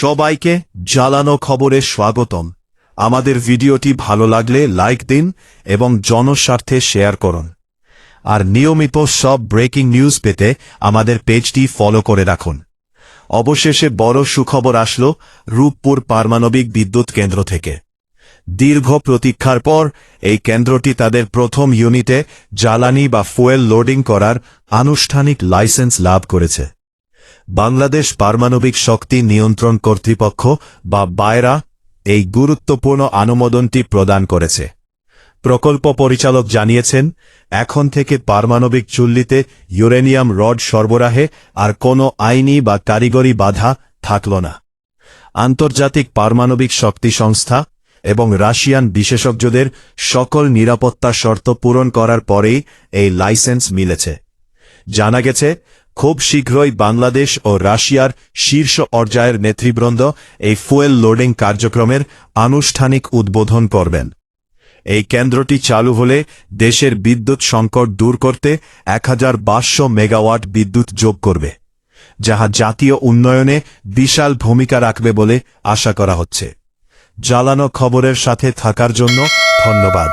সবাইকে জ্বালানো খবরে স্বাগতম। আমাদের ভিডিওটি ভালো লাগলে লাইক দিন এবং জনস্বার্থে শেয়ার করুন। আর নিয়মিত সব ব্রেকিং নিউজ পেতে আমাদের পেজটি ফলো করে রাখুন। অবশেষে বড় সুখবর আসলো রূপপুর পারমাণবিক বিদ্যুৎ কেন্দ্র থেকে। দীর্ঘ প্রতীক্ষার পর এই কেন্দ্রটি তাদের প্রথম ইউনিটে জ্বালানি বা ফুয়েল লোডিং করার আনুষ্ঠানিক লাইসেন্স লাভ করেছে। বাংলাদেশ পারমাণবিক শক্তি নিয়ন্ত্রণ কর্তৃপক্ষ বা বায়রা এই গুরুত্বপূর্ণ অনুমোদনটি প্রদান করেছে। প্রকল্প পরিচালক জানিয়েছেন, এখন থেকে পারমাণবিক চুল্লিতে ইউরেনিয়াম রড সরবরাহে আর কোনো আইনি বা কারিগরি বাধা থাকল না। আন্তর্জাতিক পারমাণবিক শক্তি সংস্থা এবং রাশিয়ান বিশেষজ্ঞদের সকল নিরাপত্তা শর্ত পূরণ করার পরেই এই লাইসেন্স মিলেছে। জানা গেছে, খুব শীঘ্রই বাংলাদেশ ও রাশিয়ার শীর্ষ পর্যায়ের নেতৃবৃন্দ এই ফুয়েল লোডিং কার্যক্রমের আনুষ্ঠানিক উদ্বোধন করবেন। এই কেন্দ্রটি চালু হলে দেশের বিদ্যুৎ সংকট দূর করতে 1200 মেগাওয়াট বিদ্যুৎ যোগ করবে, যাহা জাতীয় উন্নয়নে বিশাল ভূমিকা রাখবে বলে আশা করা হচ্ছে। জ্বালানো খবরের সাথে থাকার জন্য ধন্যবাদ।